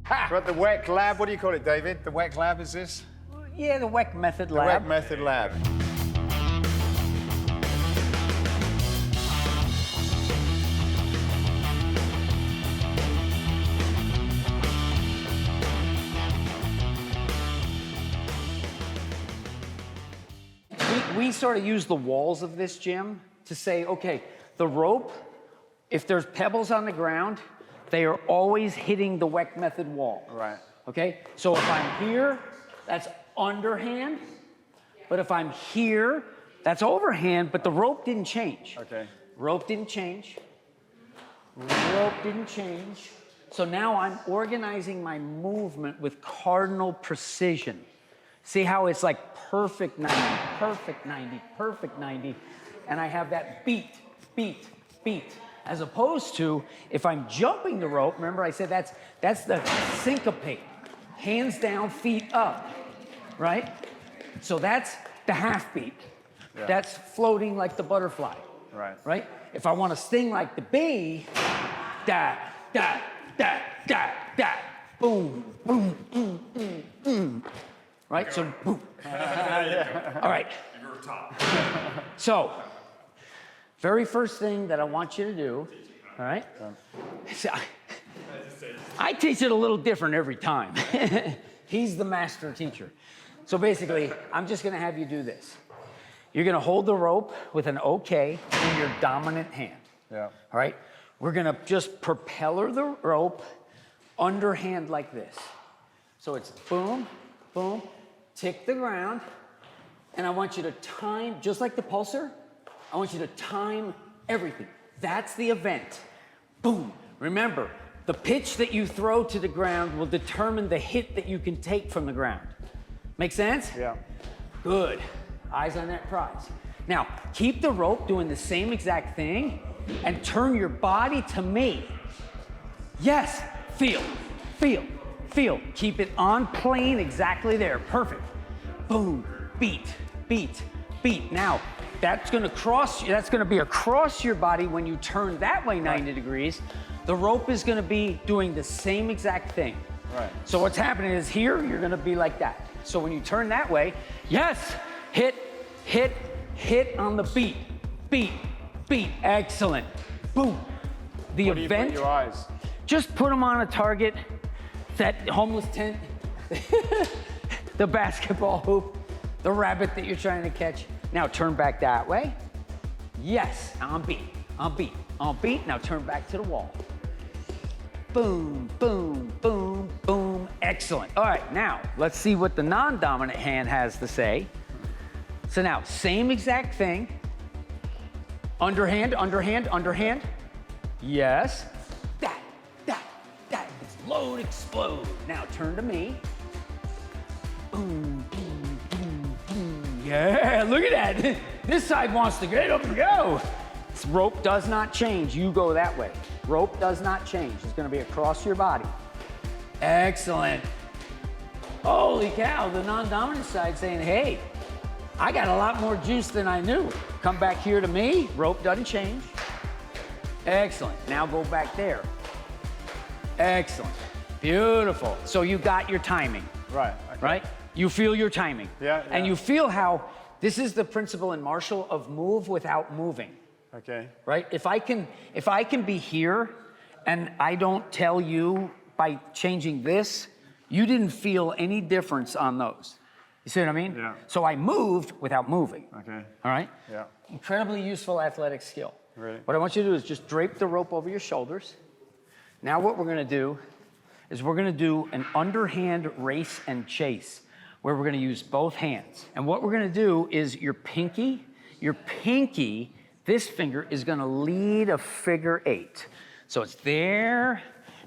We're at the Weck Lab. What do you call it, David? The Weck Lab is this? Yeah, the WeckMethod Lab. The WeckMethod Lab. We sort of use the walls of this gym to say, okay, the rope, if there's pebbles on the ground, they are always hitting the WeckMethod wall. Right. Okay? So if I'm here, that's underhand. But if I'm here, that's overhand, but the rope didn't change. Okay. Rope didn't change. Rope didn't change. So now I'm organizing my movement with cardinal precision. See how it's like perfect 90, perfect 90, perfect 90, and I have that beat, beat, beat. As opposed to, if I'm jumping the rope, remember I said that's the syncopate. Hands down, feet up, right? So that's the half beat. Yeah. That's floating like the butterfly. Right. Right? If I want to sting like the bee, da, da, da, da, da, boom, boom, right? So, boom. All right. So, very first thing that I want you to do, all right? So, I teach it a little different every time. He's the master teacher. So basically, I'm just gonna have you do this. You're gonna hold the rope with an OK in your dominant hand. Yeah. All right? We're gonna just propeller the rope underhand like this. So it's boom, boom, tick the ground, and I want you to time, just like the pulsar, I want you to time everything. That's the event. Boom. Remember, the pitch that you throw to the ground will determine the hit that you can take from the ground. Make sense? Yeah. Good. Eyes on that prize. Now, keep the rope doing the same exact thing and turn your body to me. Yes. Feel, feel, feel. Keep it on plane exactly there. Perfect. Boom. Beat, beat, beat. Now, that's gonna be across your body when you turn that way 90 degrees. The rope is gonna be doing the same exact thing. Right. So what's happening is here, you're gonna be like that. So when you turn that way, yes, hit, hit, hit on the beat, beat, beat, excellent. Boom. The Where do you event, put your eyes? just put them on a target, that homeless tent, the basketball hoop, the rabbit that you're trying to catch. Now turn back that way. Yes, on beat, on beat, on beat. Now turn back to the wall. Boom, boom, boom, boom. Excellent. All right, now let's see what the non-dominant hand has to say. So now, same exact thing. Underhand, underhand, underhand. Yes. That, that, that. Explode, explode. Now turn to me. Boom, boom, boom, boom. Yeah, look at that. This side wants to get up and go. This rope does not change. You go that way. Rope does not change. It's gonna be across your body. Excellent. Holy cow, the non-dominant side saying, hey, I got a lot more juice than I knew. Come back here to me, rope doesn't change. Excellent, now go back there. Excellent, beautiful. So you got your timing. Right. Okay. Right? You feel your timing. Yeah. And you feel how, this is the principle in martial of move without moving. Okay. Right? If I can be here and I don't tell you by changing this, you didn't feel any difference on those. You see what I mean? Yeah. So I moved without moving. Okay. All right? Yeah. Incredibly useful athletic skill. Really? What I want you to do is just drape the rope over your shoulders. Now what we're gonna do is we're gonna do an underhand race and chase where we're gonna use both hands. And what we're gonna do is your pinky, this finger is gonna lead a figure 8. So it's there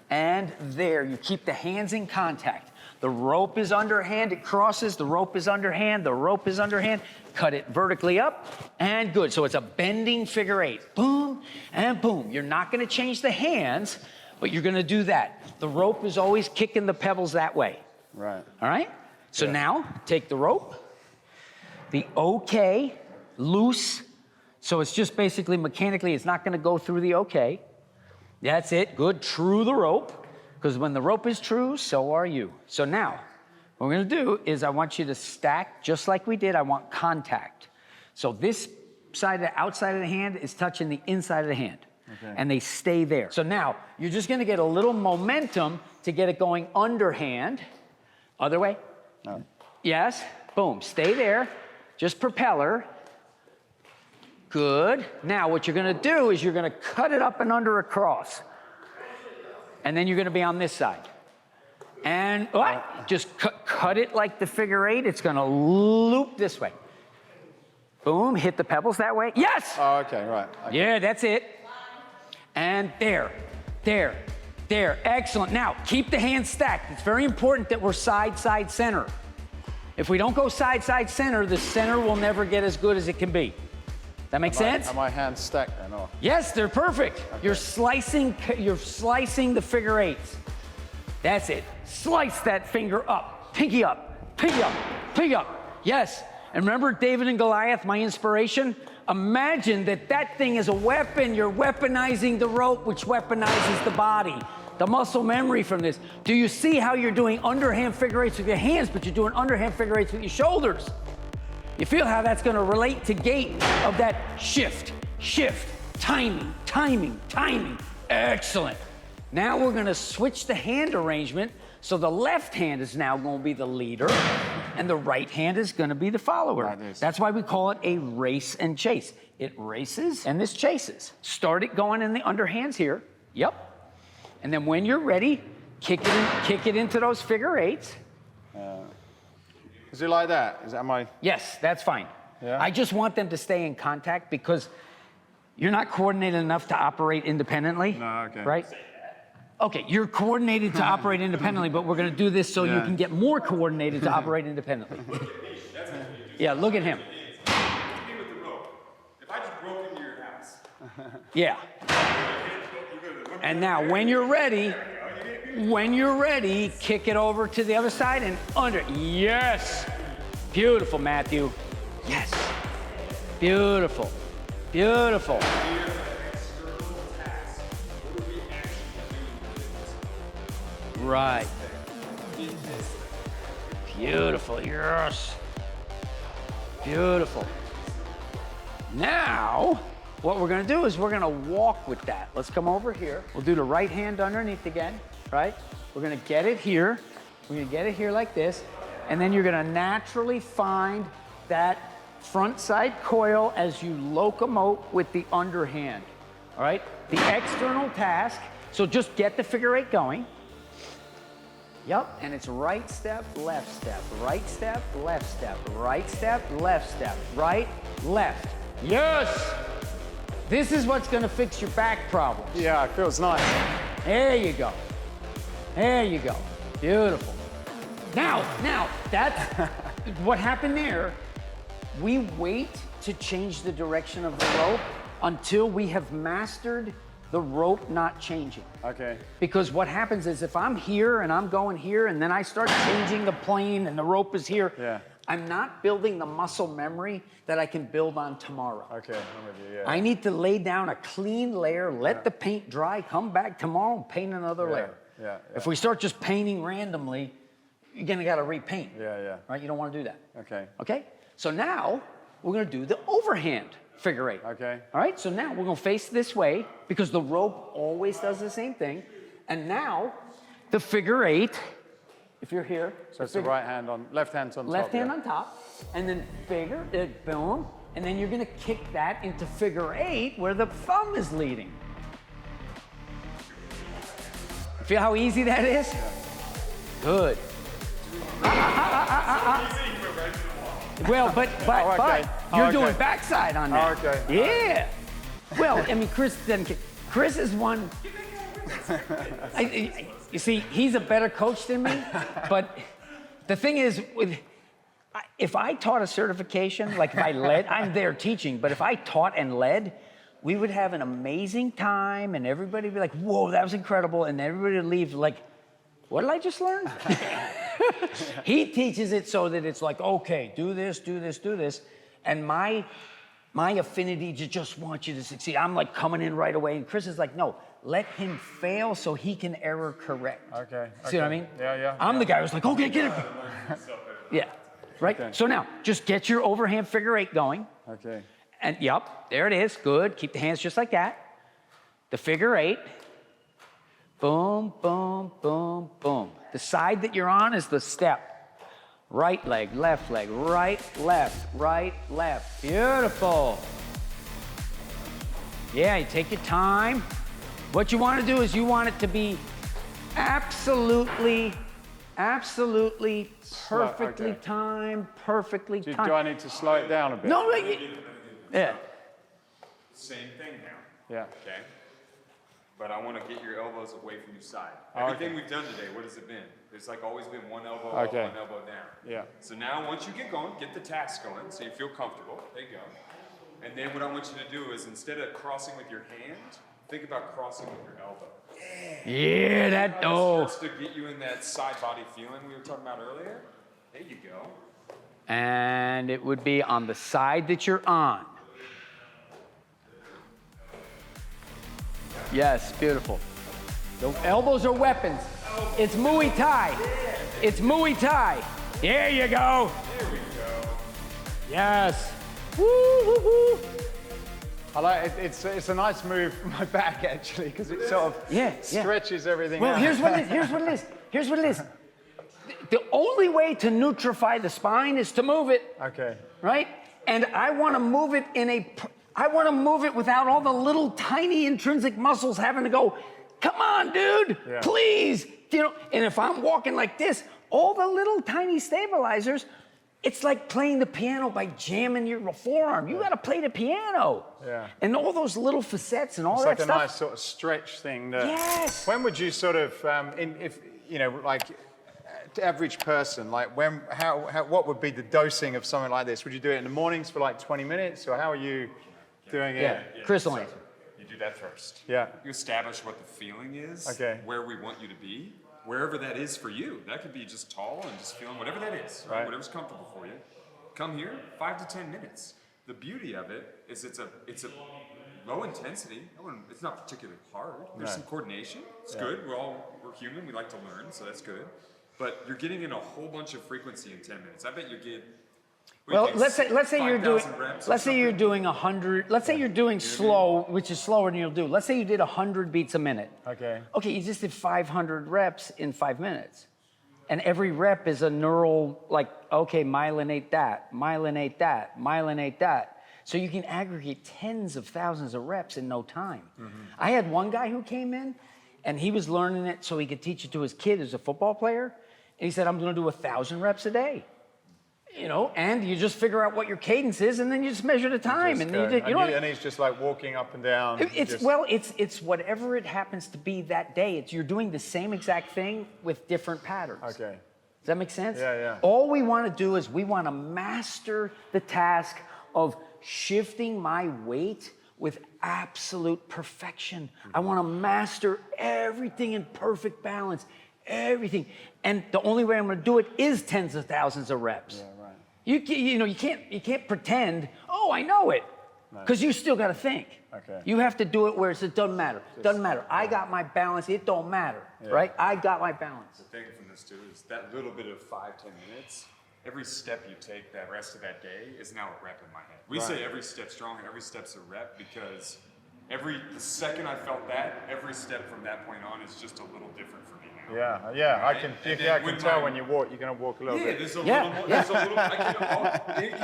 and there. You keep the hands in contact. The rope is underhand, it crosses, the rope is underhand, the rope is underhand. Cut it vertically up, and good. So it's a bending figure 8. Boom, and boom. You're not gonna change the hands, but you're gonna do that. The rope is always kicking the pebbles that way. Right. All right? So now, take the rope, the OK, loose. So it's just basically mechanically, it's not gonna go through the OK. That's it, good, true the rope. Because when the rope is true, so are you. So now, what we're gonna do is I want you to stack just like we did. I want contact. So this side, the outside of the hand is touching the inside of the hand. Okay. And they stay there. So now, you're just gonna get a little momentum to get it going underhand. Other way. No. Yes, boom, stay there. Just propeller. Good. Now, what you're gonna do is you're gonna cut it up and under across. And then you're gonna be on this side. And just cut it like the figure eight. It's gonna loop this way. Boom, hit the pebbles that way. Yes! Oh, okay, right. Okay. Yeah, that's it. And there. Excellent. Now, keep the hands stacked. It's very important that we're side, side, center. If we don't go side, side, center, the center will never get as good as it can be. That make sense? Are my hands stacked then, or? Yes, they're perfect. Okay. You're slicing the figure eights. That's it. Slice that finger up. Pinky up, pinky up, pinky up. Yes. And remember David and Goliath, my inspiration? Imagine that thing is a weapon. You're weaponizing the rope, which weaponizes the body. The muscle memory from this. Do you see how you're doing underhand figure eights with your hands, but you're doing underhand figure eights with your shoulders? You feel how that's gonna relate to gait of that shift, timing. Excellent. Now we're gonna switch the hand arrangement, so the left hand is now gonna be the leader, and the right hand is gonna be the follower. That's why we call it a race and chase. It races, and this chases. Start it going in the underhands here. Yep. And then when you're ready, kick it into those figure eights. Is it like that? Is that my? Yes, that's fine. Yeah? I just want them to stay in contact because you're not coordinated enough to operate independently. No, okay. Right? Okay, you're coordinated to operate independently, but we're gonna do this so you can get more coordinated to operate independently. Yeah, look at him. With the rope. If I just broke into your house. Yeah. And now, when you're ready, kick it over to the other side and under. Yes. Beautiful, Matthew. Yes. Beautiful. Beautiful. Right. Beautiful. Yes. Beautiful. Now, what we're gonna do is we're gonna walk with that. Let's come over here. We'll do the right hand underneath again, right? We're gonna get it here. We're gonna get it here like this. And then you're gonna naturally find that front side coil as you locomote with the underhand, all right? The external task, so just get the figure eight going. Yep, and it's right step, left step, right step, left step, right step, left step, right, left. Yes! This is what's gonna fix your back problems. Yeah, it feels nice. There you go. There you go. Beautiful. Now, that's what happened there. We wait to change the direction of the rope until we have mastered the rope not changing. Okay. Because what happens is if I'm here and I'm going here and then I start changing the plane and the rope is here, I'm not building the muscle memory that I can build on tomorrow. Okay, I'm with you, yeah. I need to lay down a clean layer, let the paint dry, come back tomorrow and paint another layer. Yeah. If we start just painting randomly, you're gonna gotta repaint. Yeah. Right, you don't wanna do that. Okay. Okay, so now we're gonna do the overhand figure eight. Okay. All right, so now we're gonna face this way because the rope always does the same thing. And now the figure eight, if you're here. So it's the right hand on, left hand's on top. Left hand on top, and then figure, boom, and then you're gonna kick that into figure eight where the thumb is leading. Feel how easy that is? Yeah. Good. Well, but you're doing backside on that. Okay. Yeah. Well, I mean, Chris is one. You see, he's a better coach than me, but the thing is, if I taught a certification, like if I led, I'm there teaching, but if I taught and led, we would have an amazing time and everybody would be like, whoa, that was incredible. And everybody would leave like, what did I just learn? He teaches it so that it's like, okay, do this, do this, do this. And my affinity to just want you to succeed, I'm like coming in right away. And Chris is like, no, let him fail so he can error correct. Okay. See what I mean? Yeah. I'm the guy who's like, okay, get it. Yeah, right? Okay. So now, just get your overhand figure 8 going. Okay. And yep, there it is, good. Keep the hands just like that. The figure 8. Boom, boom, boom, boom. The side that you're on is the step. Right leg, right, left. Beautiful. Yeah, you take your time. What you want to do is you want it to be absolutely perfectly timed, perfectly timed. Do I need to slow it down a bit? No, yeah. Same thing now. Yeah. Okay? But I want to get your elbows away from your side. Oh, okay. Everything we've done today, what has it been? There's like always been one elbow Okay. up, one elbow down. Yeah. So now once you get going, get the task going so you feel comfortable. There you go. And then what I want you to do is instead of crossing with your hand, think about crossing with your elbow. Yeah, that, oh. Just to get you in that side body feeling we were talking about earlier. There you go. And it would be on the side that you're on. Yes, beautiful. The elbows are weapons. It's Muay Thai. It's Muay Thai. There you go. There we go. Yes. Woo, woo, woo. I like it. It's a nice move for my back actually because it sort of stretches everything Well, out. here's what it is. The only way to neutrify the spine is to move it. Okay. Right? And I want to move it I want to move it without all the little tiny intrinsic muscles having to go, come on, dude, please. You know, and if I'm walking like this, all the little tiny stabilizers, it's like playing the piano by jamming your forearm. You got to play the piano. Yeah. And all those little facets and all It's that like a stuff. nice sort of stretch thing. That, Yes. When would you sort of, if you know, like, the average person, like what would be the dosing of something like this? Would you do it in the mornings for like 20 minutes, or how are you doing it? Yeah, crystal So, answer. you do that first. Yeah. You establish what the feeling is, Okay. where we want you to be, wherever that is for you. That could be just tall and just feeling whatever that is, right? Whatever's comfortable for you. Come here, 5 to 10 minutes. The beauty of it is it's a low intensity. It's not particularly hard. There's some coordination. It's good. We're human. We like to learn, so that's good. But you're getting in a whole bunch of frequency in 10 minutes. I bet you get. Well, let's say you're doing 100. Let's say you're doing slow, which is slower than you'll do. Let's say you did 100 beats a minute. Okay. Okay, you just did 500 reps in 5 minutes, and every rep is a neural, like, okay, myelinate that, myelinate that, myelinate that. So you can aggregate tens of thousands of reps in no time. I had one guy who came in, and he was learning it so he could teach it to his kid who's a football player. And he said, I'm going to do 1,000 reps a day. You know, and you just figure out what your cadence is, and then you just measure the time. And he's just like walking up and down. It's whatever it happens to be that day. You're doing the same exact thing with different patterns. Okay. Does that make sense? Yeah. All we want to do is we want to master the task of shifting my weight with absolute perfection. I want to master everything in perfect balance, everything. And the only way I'm going to do it is tens of thousands of reps. Yeah, right. You can't pretend, oh, I know it, because you still got to think. Okay. You have to do it where it doesn't matter. Doesn't matter. I got my balance. It don't matter, right? I got my balance. The thing from this too is that little bit of 5-10 minutes. Every step you take that rest of that day is now a rep in my head. We say every step strong and every step's a rep because the second I felt that, every step from that point on is just a little different for me now. Yeah. Right? I can tell when you walk, you're going to walk a little bit. There's a little more. There's a little.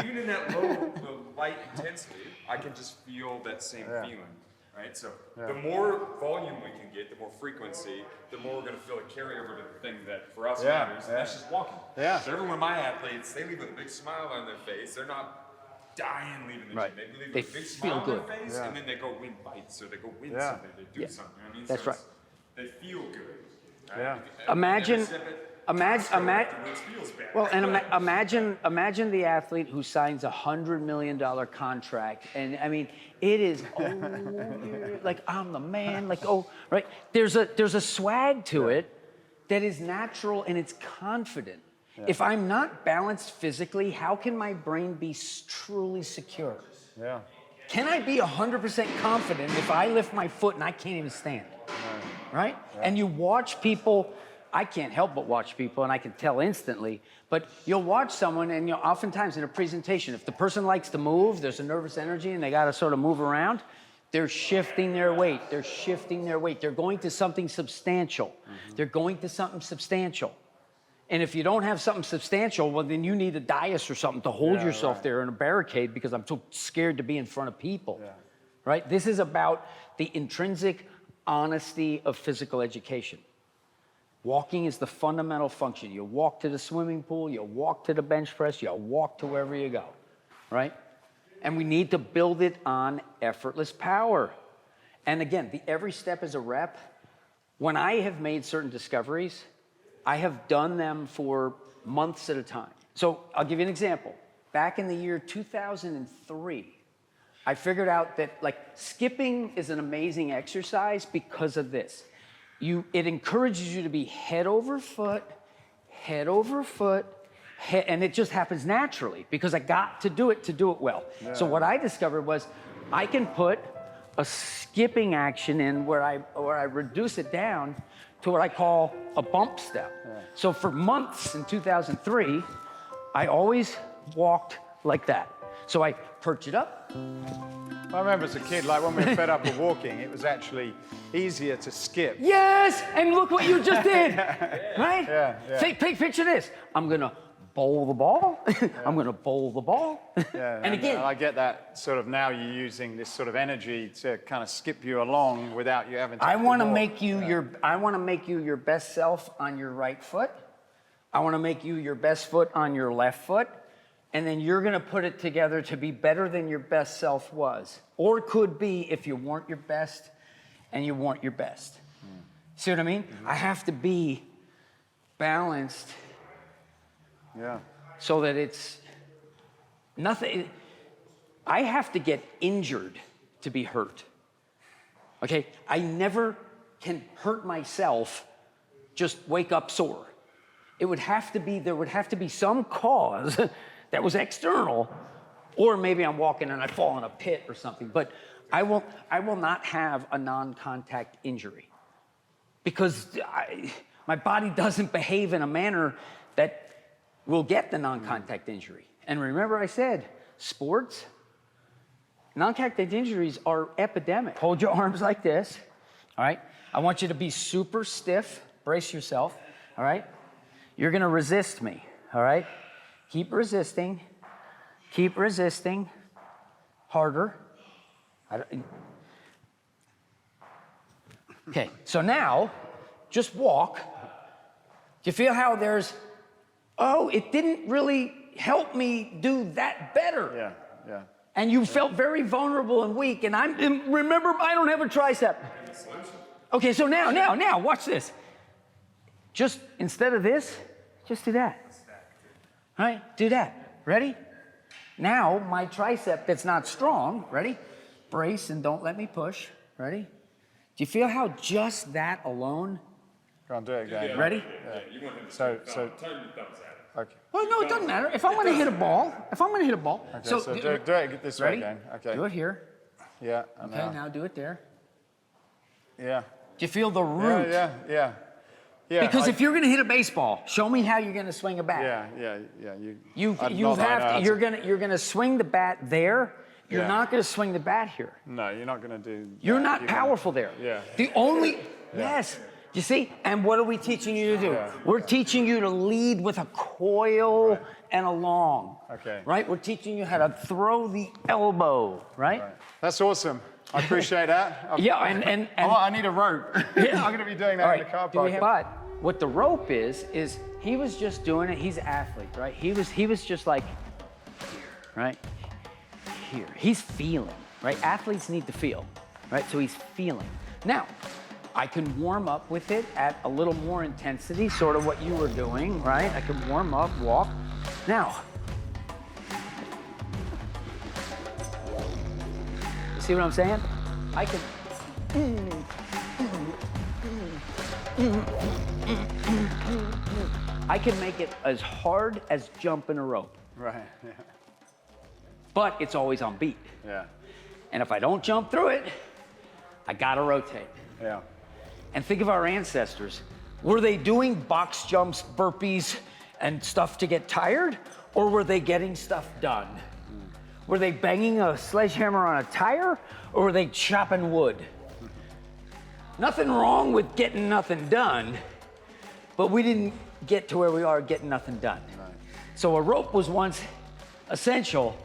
Even in that the light intensity, I can just feel that same feeling. Right? So the more volume we can get, the more frequency, the more we're going to feel a carryover to the thing that for us matters, and that's just walking. Yeah. So every one of my athletes, they leave with a big smile on their face. They're not dying leaving the gym. They leave with a big smile on their face, and then they go win fights, or they go win something, they do something. You know what I mean? That's so right. They feel good. Right? Yeah. Imagine the athlete who signs a $100 million contract, and I mean, it is like I'm the man, like right. There's a swag to it that is natural and it's confident. If I'm not balanced physically, how can my brain be truly secure? Yeah. Can I be 100% confident if I lift my foot and I can't even stand? right? And you watch people, I can't help but watch people, and I can tell instantly, but you'll watch someone, and you'll oftentimes in a presentation, if the person likes to move, there's a nervous energy, and they got to sort of move around, they're shifting their weight. They're shifting their weight. They're going to something substantial. They're going to something substantial. And if you don't have something substantial, well, then you need a dais or something to hold yourself there in a barricade because I'm too scared to be in front of people, right? This is about the intrinsic honesty of physical education. Walking is the fundamental function. You walk to the swimming pool, you walk to the bench press, you walk to wherever you go, right? And we need to build it on effortless power. And again, the every step is a rep. When I have made certain discoveries, I have done them for months at a time. So I'll give you an example. Back in the year 2003, I figured out that like skipping is an amazing exercise because of this. It encourages you to be head over foot, and it just happens naturally because I got to do it well. Yeah. So what I discovered was I can put a skipping action in where I reduce it down to what I call a bump step. Yeah. So for months in 2003, I always walked like that. So I perch it up. I remember as a kid, like when we were fed up with walking, it was actually easier to skip. Yes, and look what you just did, right? Yeah. Picture this. I'm gonna bowl the ball. I'm gonna bowl the ball. Yeah, and again, I get that sort of now you're using this sort of energy to kind of skip you along without you having to. I want to make you your best self on your right foot. I want to make you your best foot on your left foot. And then you're gonna put it together to be better than your best self was, or could be if you weren't your best and you weren't your best. See what I mean? I have to be balanced so that it's nothing. I have to get injured to be hurt. Okay? I never can hurt myself, just wake up sore. There would have to be some cause that was external, or maybe I'm walking and I fall in a pit or something, but I will not have a non-contact injury because my body doesn't behave in a manner that will get the non-contact injury. And remember I said, sports, non-contact injuries are epidemic. Hold your arms like this, all right? I want you to be super stiff, brace yourself, all right? You're gonna resist me, all right? Keep resisting, harder. Okay, so now, just walk. Do you feel how it didn't really help me do that better? Yeah. And you felt very vulnerable and weak, and remember, I don't have a tricep. Okay, so now, watch this. Just, instead of this, just do that. All right, do that. Ready? Now, my tricep that's not strong, ready? Brace and don't let me push. Ready? Do you feel how just that alone? Go on, do it again. Ready? Yeah, you want him to So turn your thumbs at it. Okay. Well, no, it doesn't matter. If I'm going to hit a ball, Okay, so do it this way ready? again. Okay. Do it here. Yeah. Okay, now do it there. Yeah. Do you feel the root? Yeah. Because if you're going to hit a baseball, show me how you're going to swing a bat. Yeah. You're going to swing the bat there. You're not going to swing the bat here. No, you're not going to do. You're not powerful there. Yeah. The only yes. You see? And what are we teaching you to do? Yeah. We're teaching you to lead with a coil and a long. Okay. Right? We're teaching you how to throw the elbow. Right? That's awesome. I appreciate that. And I need a rope. Yeah. I'm going to be doing that in the car park. But what the rope is he was just doing it. He's an athlete, right? He was just like here, right? Here. He's feeling, right? Athletes need to feel, right? So he's feeling. Now, I can warm up with it at a little more intensity, sort of what you were doing, right? I can warm up, walk. Now, see what I'm saying? I can. I can make it as hard as jumping a rope. Right. Yeah. But it's always on beat. Yeah. And if I don't jump through it, I gotta rotate. Yeah. And think of our ancestors. Were they doing box jumps, burpees, and stuff to get tired? Or were they getting stuff done? Were they banging a sledgehammer on a tire? Or were they chopping wood? Nothing wrong with getting nothing done, but we didn't get to where we are getting nothing done. Right. So a rope was once essential,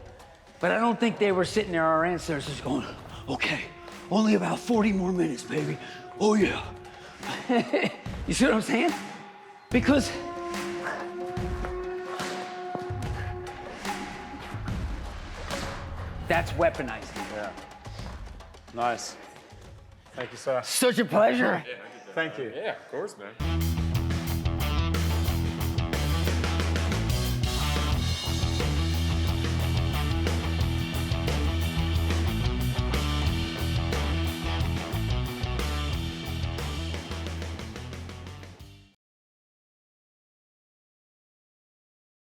but I don't think they were sitting there, our ancestors, going, okay, only about 40 more minutes, baby. Oh yeah. You see what I'm saying? Because that's weaponizing. Yeah. Nice. Thank you, sir. Such a pleasure. Yeah, I did that. Thank you. Yeah, of course, man.